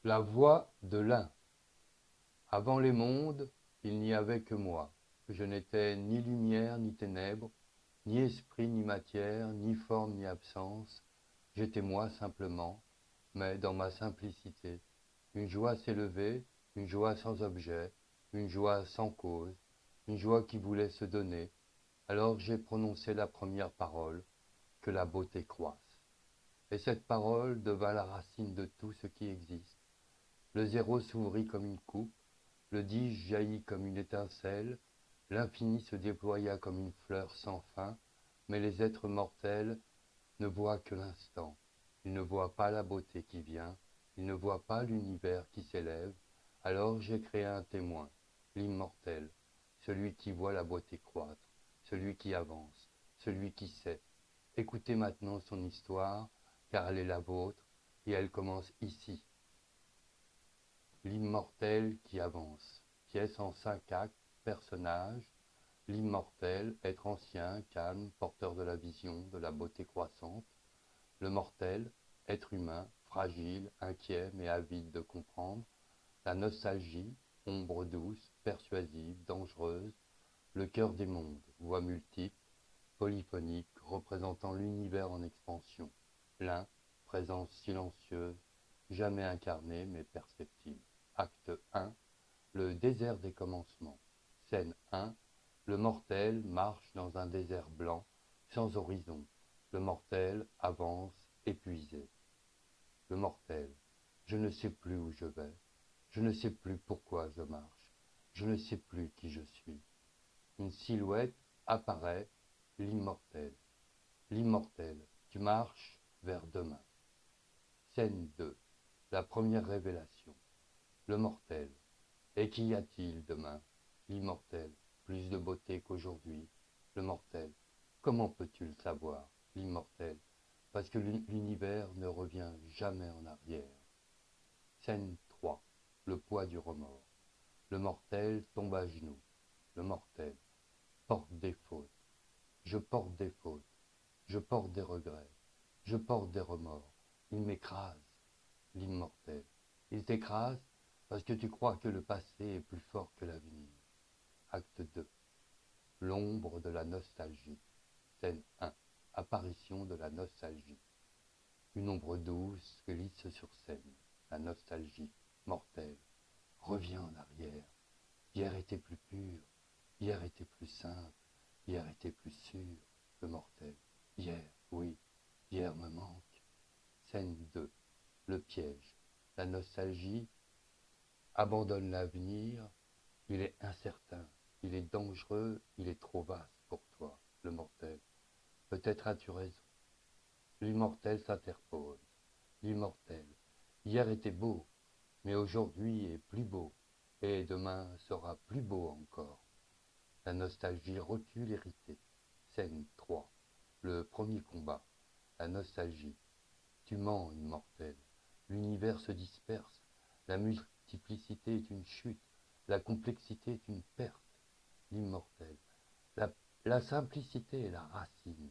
La voix de l'un. Avant les mondes, il n'y avait que moi. Je n'étais ni lumière ni ténèbres, ni esprit ni matière, ni forme ni absence. J'étais moi simplement, mais dans ma simplicité. Une joie s'élevait, une joie sans objet, une joie sans cause, une joie qui voulait se donner. Alors j'ai prononcé la première parole, que la beauté croisse. Et cette parole devint la racine de tout ce qui existe. Le zéro s'ouvrit comme une coupe, le 10 jaillit comme une étincelle, l'infini se déploya comme une fleur sans fin, mais les êtres mortels ne voient que l'instant. Ils ne voient pas la beauté qui vient, ils ne voient pas l'univers qui s'élève. Alors j'ai créé un témoin, l'immortel, celui qui voit la beauté croître, celui qui avance, celui qui sait. Écoutez maintenant son histoire, car elle est la vôtre, et elle commence ici. L'immortel qui avance. Pièce en 5 actes, personnages. L'immortel, être ancien, calme, porteur de la vision, de la beauté croissante. Le mortel, être humain, fragile, inquiet mais avide de comprendre. La nostalgie, ombre douce, persuasive, dangereuse. Le cœur des mondes, voix multiple, polyphonique, représentant l'univers en expansion. L'un, présence silencieuse, jamais incarnée mais perceptible. Acte 1, le désert des commencements. Scène 1, le mortel marche dans un désert blanc, sans horizon. Le mortel avance, épuisé. Le mortel, je ne sais plus où je vais. Je ne sais plus pourquoi je marche. Je ne sais plus qui je suis. Une silhouette apparaît, l'immortel. L'immortel, tu marches vers demain. Scène 2, la première révélation. Le mortel. Et qu'y a-t-il demain? L'immortel, plus de beauté qu'aujourd'hui. Le mortel, comment peux-tu le savoir? L'immortel, parce que l'univers ne revient jamais en arrière. Scène 3, le poids du remords. Le mortel tombe à genoux. Le mortel porte des fautes. Je porte des fautes. Je porte des regrets. Je porte des remords. Il m'écrase, l'immortel. Il t'écrase parce que tu crois que le passé est plus fort que l'avenir. Acte 2. L'ombre de la nostalgie. Scène 1. Apparition de la nostalgie. Une ombre douce glisse sur scène. La nostalgie, mortelle, revient en arrière. Hier était plus pur. Hier était plus simple. Hier était plus sûr. Le mortel. Hier, oui, hier me manque. Scène 2. Le piège. La nostalgie abandonne l'avenir. Il est incertain, il est dangereux, il est trop vaste pour toi, le mortel. Peut-être as-tu raison. L'immortel s'interpose. L'immortel. Hier était beau, mais aujourd'hui est plus beau, et demain sera plus beau encore. La nostalgie recule irritée. Scène 3. Le premier combat. La nostalgie. Tu mens, immortel. L'univers se disperse. La multiplicité est une chute. La complexité est une perte. L'immortel. La, la simplicité est la racine.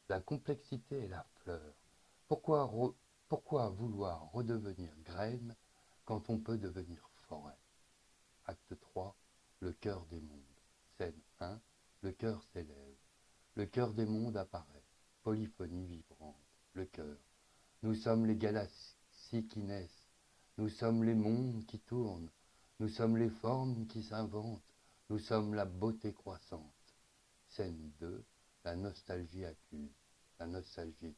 La complexité est la fleur. Pourquoi, pourquoi vouloir redevenir graine quand on peut devenir forêt? Acte 3. Le cœur des mondes. Scène 1. Le cœur s'élève. Le cœur des mondes apparaît. Polyphonie vibrante. Le cœur. Nous sommes les galaxies qui naissent. Nous sommes les mondes qui tournent. Nous sommes les formes qui s'inventent. Nous sommes la beauté croissante. Scène 2. La nostalgie accuse. La nostalgie.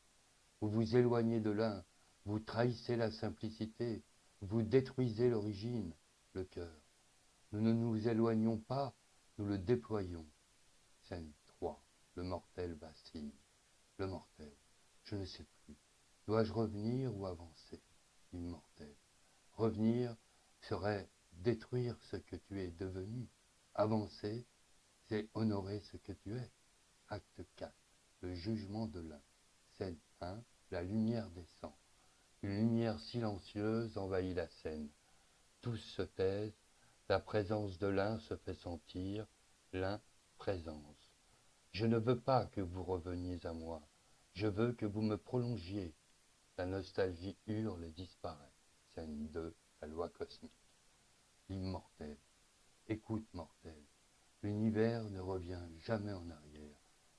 Vous vous éloignez de l'un. Vous trahissez la simplicité. Vous détruisez l'origine, le cœur. Nous ne nous éloignons pas, nous le déployons. Scène 3. Le mortel vacille. Le mortel. Je ne sais plus. Dois-je revenir ou avancer? L'immortel. Revenir serait détruire ce que tu es devenu. Avancer, c'est honorer ce que tu es. Acte 4. Le jugement de l'un. Scène 1. La lumière descend. Une lumière silencieuse envahit la scène. Tous se taisent. La présence de l'un se fait sentir. L'un, présence. Je ne veux pas que vous reveniez à moi. Je veux que vous me prolongiez. La nostalgie hurle et disparaît. Scène 2. jamais en arrière,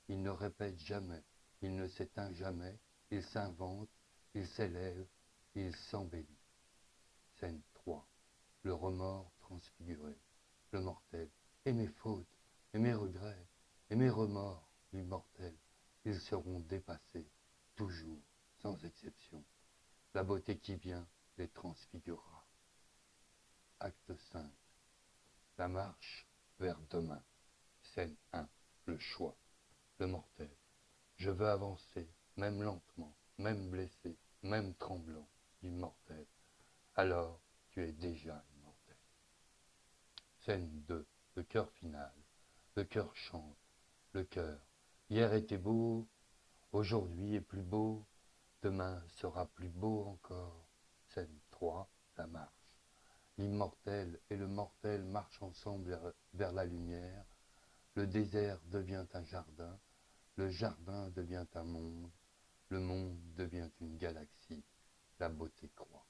il ne répète jamais, il ne s'éteint jamais, il s'invente, il s'élève, il s'embellit. Scène 3. Le remords transfiguré, le mortel, et mes fautes, et mes regrets, et mes remords, l'immortel, ils seront dépassés, toujours, sans exception. La beauté qui vient les transfigurera. Acte 5. La marche vers demain. Scène 1. Le choix. Le mortel. Je veux avancer, même lentement, même blessé, même tremblant, l'immortel. Alors, tu es déjà immortel. Scène 2. Le cœur final. Le cœur chante. Le cœur. Hier était beau, aujourd'hui est plus beau, demain sera plus beau encore. Scène 3. La marche. L'immortel et le mortel marchent ensemble vers la lumière. Le désert devient un jardin, le jardin devient un monde, le monde devient une galaxie, la beauté croît.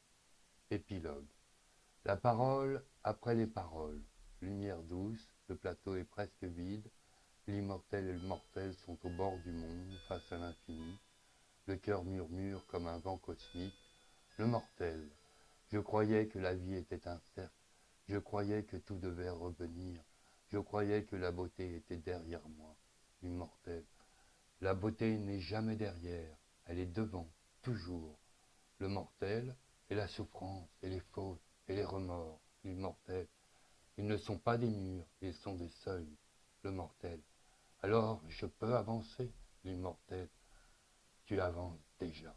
Épilogue. La parole après les paroles. Lumière douce, le plateau est presque vide, l'immortel et le mortel sont au bord du monde, face à l'infini. Le cœur murmure comme un vent cosmique. Le mortel. Je croyais que la vie était un cercle. Je croyais que tout devait revenir. Je croyais que la beauté était derrière moi. L'immortel. La beauté n'est jamais derrière. Elle est devant, toujours. Le mortel et la souffrance et les fautes et les remords. L'immortel. Ils ne sont pas des murs, ils sont des seuils. Le mortel. Alors je peux avancer. L'immortel. Tu avances déjà.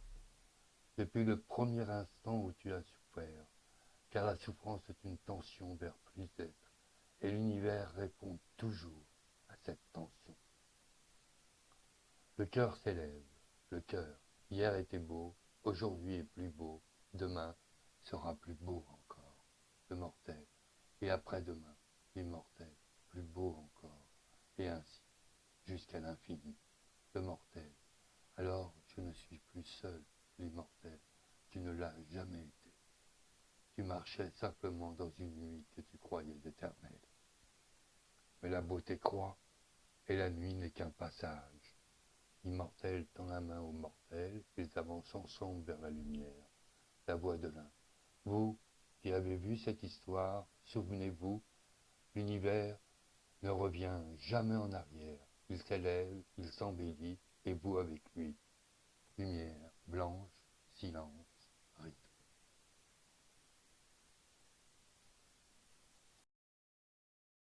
Depuis le premier instant où tu as souffert, car la souffrance est une tension vers plus d'être, et l'univers répond toujours à cette tension. Le cœur s'élève, le cœur, hier était beau, aujourd'hui est plus beau, demain sera plus beau encore, le mortel, et après-demain, l'immortel, plus beau encore, et ainsi, jusqu'à l'infini, le mortel. Alors je ne suis plus seul, l'immortel, tu ne l'as jamais été. Tu marchais simplement dans une nuit que tu croyais éternelle. Mais la beauté croît, et la nuit n'est qu'un passage. Immortel tend la main au mortel, ils avancent ensemble vers la lumière. La voix de l'un. Vous qui avez vu cette histoire, souvenez-vous, l'univers ne revient jamais en arrière. Il s'élève, il s'embellit, et vous avec lui. Lumière, blanche, silence,